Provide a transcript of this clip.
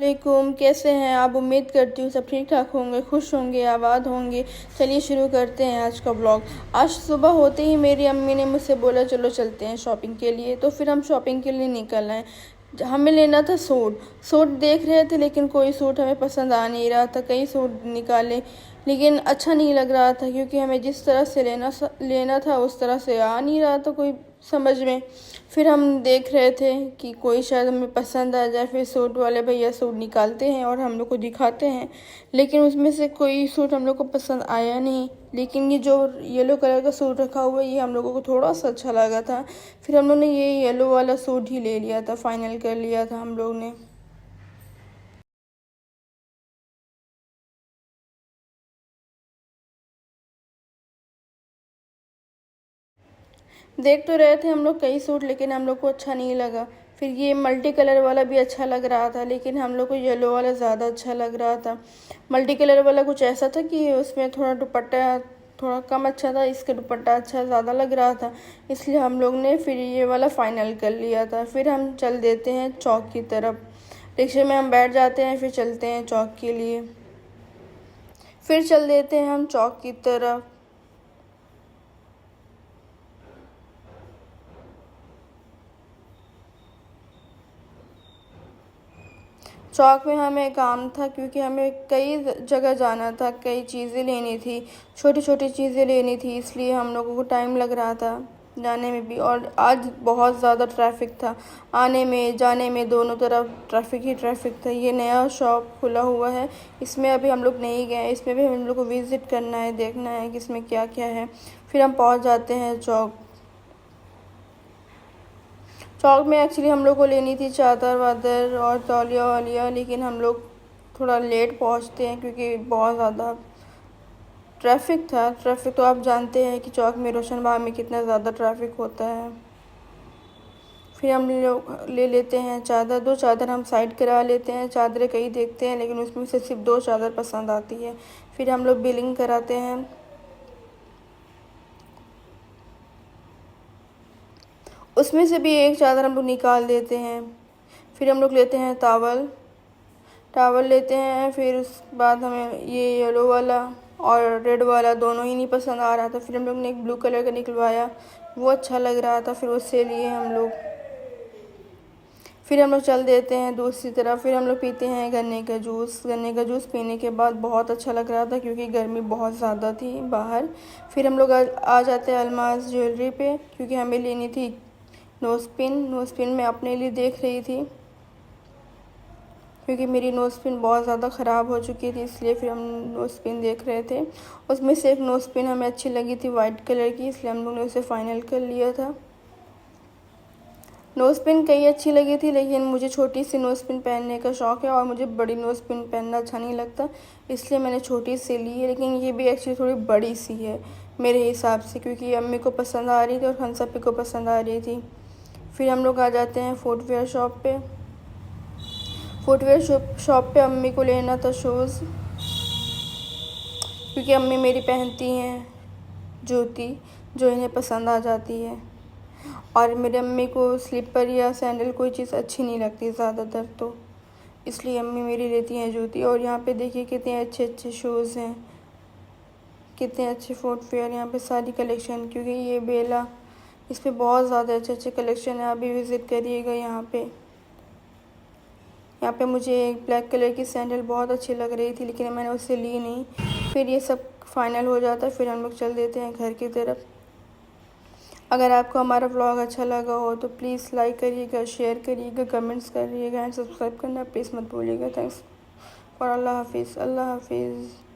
वालेकुम, कैसे हैं आप। उम्मीद करती हूँ सब ठीक ठाक होंगे, खुश होंगे, आबाद होंगे। चलिए शुरू करते हैं आज का ब्लॉग। आज सुबह होते ही मेरी अम्मी ने मुझसे बोला चलो चलते हैं शॉपिंग के लिए। तो फिर हम शॉपिंग के लिए निकल आए। हमें लेना था सूट। सूट देख रहे थे लेकिन कोई सूट हमें पसंद आ नहीं रहा था। कई सूट निकाले लेकिन अच्छा नहीं लग रहा था, क्योंकि हमें जिस तरह से लेना था उस तरह से आ नहीं रहा था कोई समझ में। फिर हम देख रहे थे कि कोई शायद हमें पसंद आ जाए। फिर सूट वाले भैया सूट निकालते हैं और हम लोग को दिखाते हैं, लेकिन उसमें से कोई सूट हम लोग को पसंद आया नहीं। लेकिन ये जो येलो कलर का सूट रखा हुआ है ये हम लोगों को थोड़ा सा अच्छा लगा था। फिर हम लोग ने ये येलो वाला सूट ही ले लिया था, फाइनल कर लिया था हम लोग ने। देख तो रहे थे हम लोग कई सूट, लेकिन हम लोग को अच्छा नहीं लगा। फिर ये मल्टी कलर वाला भी अच्छा लग रहा था, लेकिन हम लोग को येलो वाला ज़्यादा अच्छा लग रहा था। मल्टी कलर वाला कुछ ऐसा था कि उसमें थोड़ा दुपट्टा थोड़ा कम अच्छा था, इसका दुपट्टा अच्छा ज़्यादा लग रहा था, इसलिए हम लोग ने फिर ये वाला फ़ाइनल कर लिया था। फिर हम चल देते हैं चौक की तरफ। रिक्शे में हम बैठ जाते हैं, फिर चलते हैं चौक के लिए। फिर चल देते हैं हम चौक की तरफ। चौक में हमें काम था, क्योंकि हमें कई जगह जाना था, कई चीज़ें लेनी थी, छोटी छोटी चीज़ें लेनी थी, इसलिए हम लोगों को टाइम लग रहा था जाने में भी। और आज बहुत ज़्यादा ट्रैफिक था, आने में जाने में दोनों तरफ ट्रैफिक ही ट्रैफिक था। ये नया शॉप खुला हुआ है, इसमें अभी हम लोग नहीं गए, इसमें भी हम लोग को विज़िट करना है, देखना है कि इसमें क्या क्या है। फिर हम पहुंच जाते हैं चौक। चौक में एक्चुअली हम लोग को लेनी थी चादर वादर और तौलिया वालिया, लेकिन हम लोग थोड़ा लेट पहुंचते हैं क्योंकि बहुत ज़्यादा ट्रैफिक था। ट्रैफिक तो आप जानते हैं कि चौक में रोशन बाग में कितना ज़्यादा ट्रैफिक होता है। फिर हम लोग ले लेते हैं चादर। दो चादर हम साइड करा लेते हैं। चादरें कई देखते हैं लेकिन उसमें से सिर्फ दो चादर पसंद आती है। फिर हम लोग बिलिंग कराते हैं। उसमें से भी एक चादर हम लोग निकाल देते हैं। फिर हम लोग लेते हैं टावल। टावल लेते हैं। फिर उस बाद हमें ये येलो वाला और रेड वाला दोनों ही नहीं पसंद आ रहा था। फिर हम लोग ने एक ब्लू कलर का निकलवाया, वो अच्छा लग रहा था, फिर उससे लिए हम लोग। फिर हम लोग चल देते हैं दूसरी तरफ। फिर हम लोग पीते हैं गन्ने का जूस। गन्ने का जूस पीने के बाद बहुत अच्छा लग रहा था, क्योंकि गर्मी बहुत ज़्यादा थी बाहर। फिर हम लोग आ जाते हैं अलमास ज्वेलरी पे, क्योंकि हमें लेनी थी नोज़पिन। नोज़पिन मैं अपने लिए देख रही थी, क्योंकि मेरी नोज़पिन बहुत ज़्यादा ख़राब हो चुकी थी, इसलिए फिर हम नोज़पिन देख रहे थे। उसमें से एक नोज़पिन हमें अच्छी लगी थी वाइट कलर की, इसलिए हम लोग ने उसे फ़ाइनल कर लिया था। नोज़पिन कई अच्छी लगी थी, लेकिन मुझे छोटी सी नोज़पिन पहनने का शौक़ है और मुझे बड़ी नोज़पिन पहनना अच्छा नहीं लगता, इसलिए मैंने छोटी सी ली है। लेकिन ये भी एक्चुअली थोड़ी बड़ी सी है मेरे हिसाब से, क्योंकि अम्मी को पसंद आ रही थी और हंसपी को पसंद आ रही थी। फिर हम लोग आ जाते हैं फुटवेयर शॉप पे। फुटवेयर शॉप पे अम्मी को लेना था शूज़, क्योंकि अम्मी मेरी पहनती हैं जूती जो इन्हें पसंद आ जाती है, और मेरी अम्मी को स्लीपर या सैंडल कोई चीज़ अच्छी नहीं लगती ज़्यादातर, तो इसलिए अम्मी मेरी लेती हैं जूती। और यहाँ पे देखिए कितने अच्छे अच्छे शूज़ हैं, कितने अच्छे फुटवेयर, यहाँ पे सारी कलेक्शन, क्योंकि ये बेला इस पर बहुत ज़्यादा अच्छे अच्छे कलेक्शन है। आप भी विज़िट करिएगा यहाँ पे। यहाँ पे मुझे एक ब्लैक कलर की सैंडल बहुत अच्छी लग रही थी, लेकिन मैंने उससे ली नहीं। फिर ये सब फाइनल हो जाता है, फिर हम लोग चल देते हैं घर की तरफ। अगर आपको हमारा व्लॉग अच्छा लगा हो तो प्लीज़ लाइक करिएगा, शेयर करिएगा, कमेंट्स करिएगा एंड सब्सक्राइब करना प्लीज़ मत भूलिएगा। Thanks for. अल्लाह हाफिज़। अल्लाह हाफिज़।